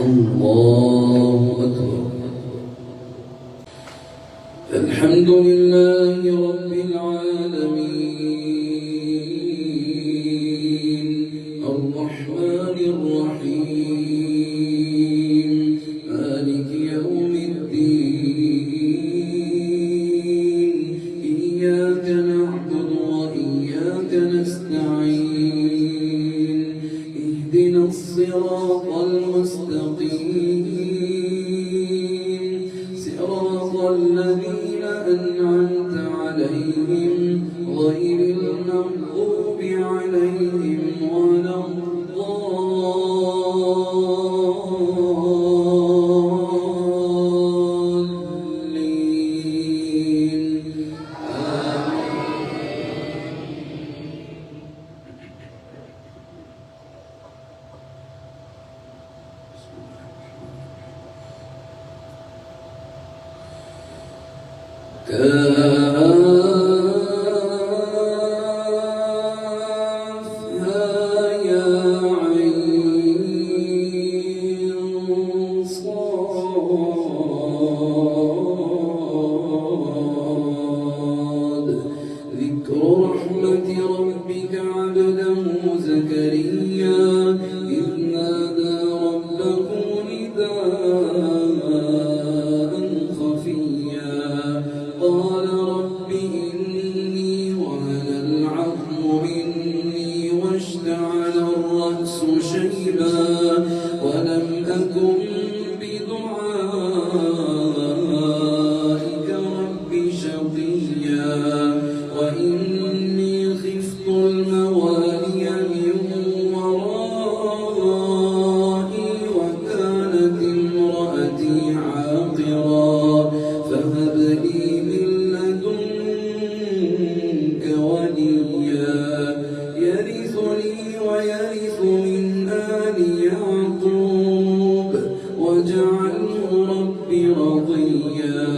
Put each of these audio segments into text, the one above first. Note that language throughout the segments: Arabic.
الله أكبر. الحمد لله رب العالمين الرحمن الرحيم مالك يوم الدين إياك نعبد وإياك نستعين اهدنا الصراط المستقيم صراط الذين أنعمت عليهم غير المغضوب عليهم ولا الضالين كافها يا عين صاد ذكر رحمة ربك عبده زكريا إذ نادى ربه نداء خفيا قال رب إني وهن العظم مني واشتعل الرأس شيبا ولم أكن بدعائك رب شقيا وإني خفت الموالي من ورائي وكانت امرأتي عاقرا فهب لي من لدنك وليا يرثني ويرث من آل يعقوب واجعله رب رضيا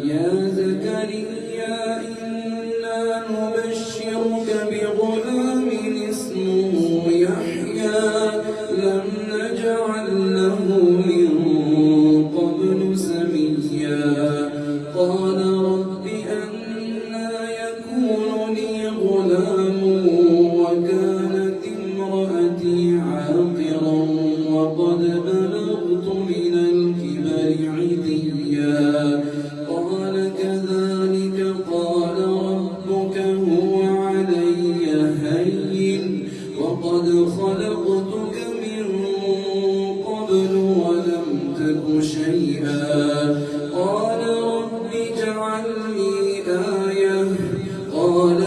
يا زكريا إنا نبشرك بغلام اسمه يحيى لم نجعل له من قبل سميا قال رب أنى يكون لي غلام وكانت امرأتي عاقرا وقد بلغت من الكبر عتيا قال كذلك قال ربك هو علي هين وقد خلقتك من قبل ولم تك شيئا قال رب اجعل لي آية قال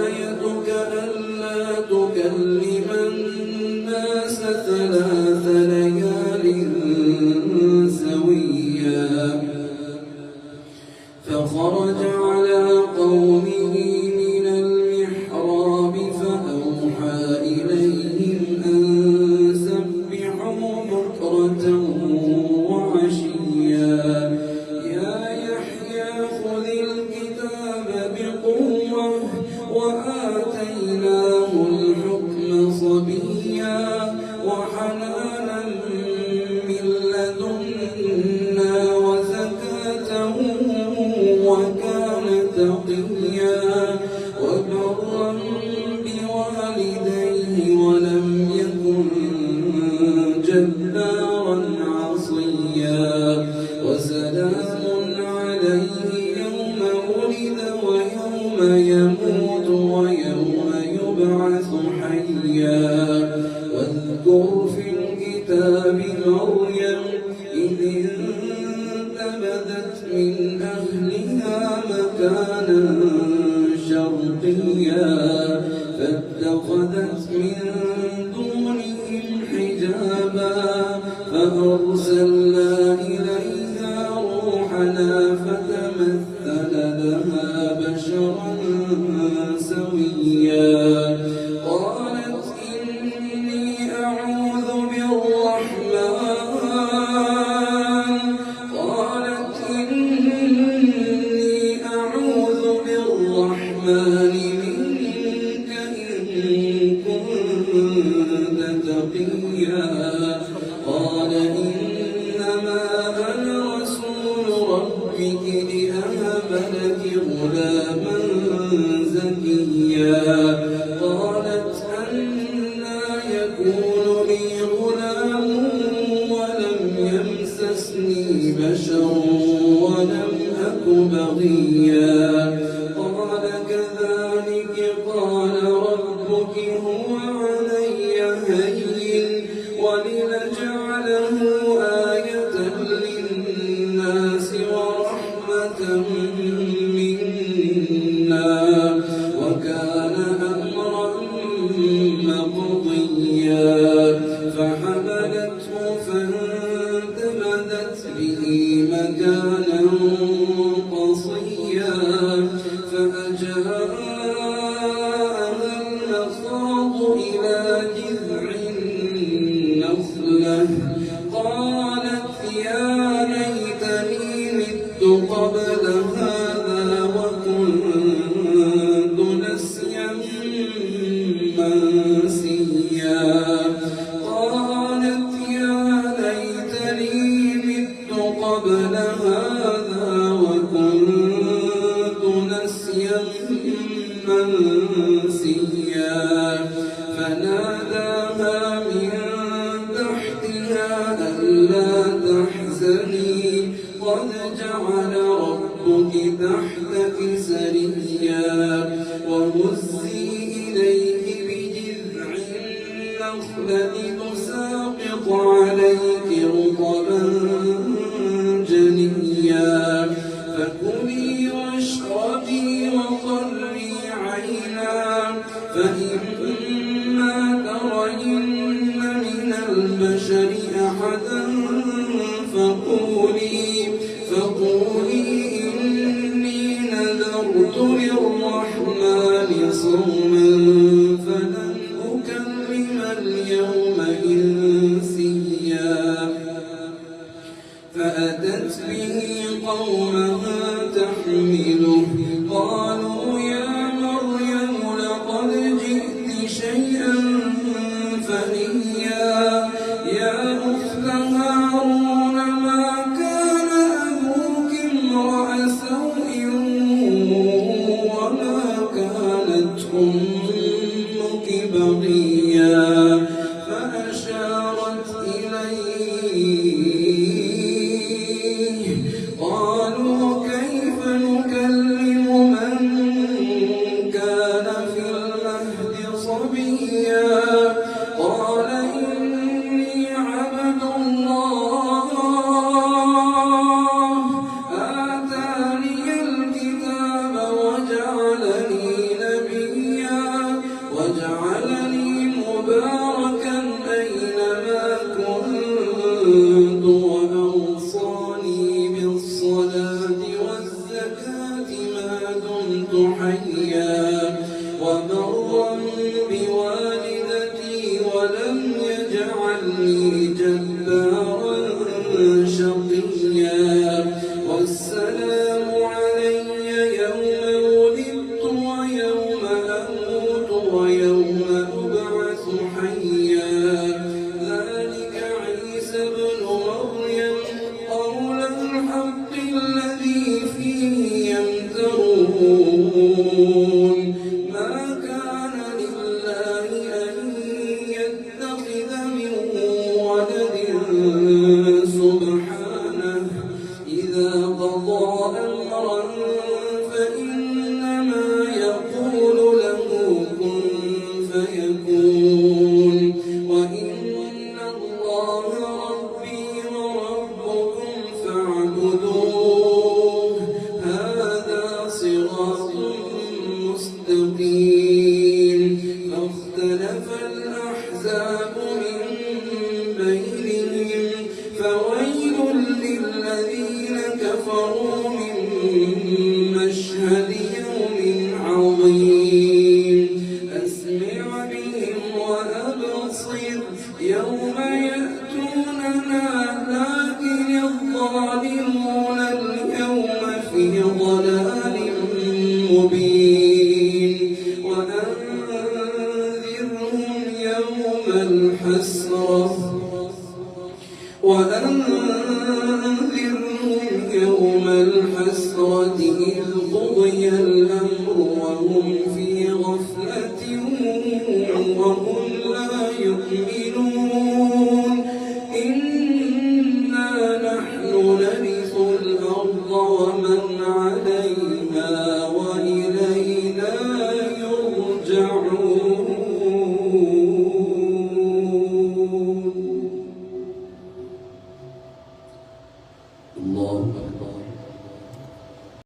آيتك ألا تكلم الناس 3 ليال سويا فخرج على قومه من المحراب فأوحى إليهم أن سبحوا بكرة وعشيا يا يحيى خذ الكتاب بقوة وآتيناه الحكم صبيا وحنانا من لدنا وزكاة وكان تقيا وبرا بوالديه ولم يكن جبارا عصيا وسلام عليه يوم ولد ويوم يموت ويوم يبعث حيا واذكر في الكتاب مريم إذ انتبذت من أهلها مكانا شرقيا فاتخذت من دونهم حجابا فأرسلنا إليها روحنا فتمثل لها بشرا سويا قالت إني أعوذ بالرحمن منك إن كنت تقيا قال إن بشر ولم أك بغيا قال كذلك قال ربك هو علي هين ولنجعله آية للناس ورحمة منا وكان أمرا مقضيا فحملته فانتبذت به مكانا قصيا فأجاءها المخاض إلى جذع النخلة قالت يا ليتني مت قبل هذا وكنت نسيا منسيا قالت يا ليتني مت قبل هذا وكنت نسيا منسيا فناداها من تحتها ألا تحزني قد جعل ربك تحتك سريا وهزي إليك بجذع النخلة تساقط عليك رطبا جنيا فكلي واشربي وقري عينا فإما ترين من البشر أحدا فقولي إني نذرت للرحمن صوما فلن أكلم اليوم إنسيا فأتت به قومها تحمله قالوا يا مريم لقد جئت شيئا فريا يا أخت هارون ما كان أبوك امرأ سوء وما كانت أمك بغيا فأشارت إليه قالوا كيف نكلم من كان في المهد صبيا قال إني عبد الله آتاني الكتاب وجعلني نبيا وجعلني مباركا أينما كنت وأوصاني بالصلاة والزكاة ما دمت حيا وبرا بوالدتي ولم يجعلني جبارا شقيا والسلام علي يوم ولدت ويوم أموت ويوم أبعث حيا ذلك عيسى ابن مريم قول الحق الذي فيه يمترون ما كان لله أن يتخذ من ولد سبحانه إذا قضى أمرا فإنما يقول له كن فيكون وإن الله ربي وربكم فاعبدوه هذا صراط مستقيم فاختلف الأحزاب من بينهم فويل للذين كفروا من مشهد يوم عظيم أسمع بهم وأبصر يوم يأتوننا لكن الظالمون اليوم في ضلال مبين وأنذرهم يوم الحسرة إذ قضي الأمر وهم في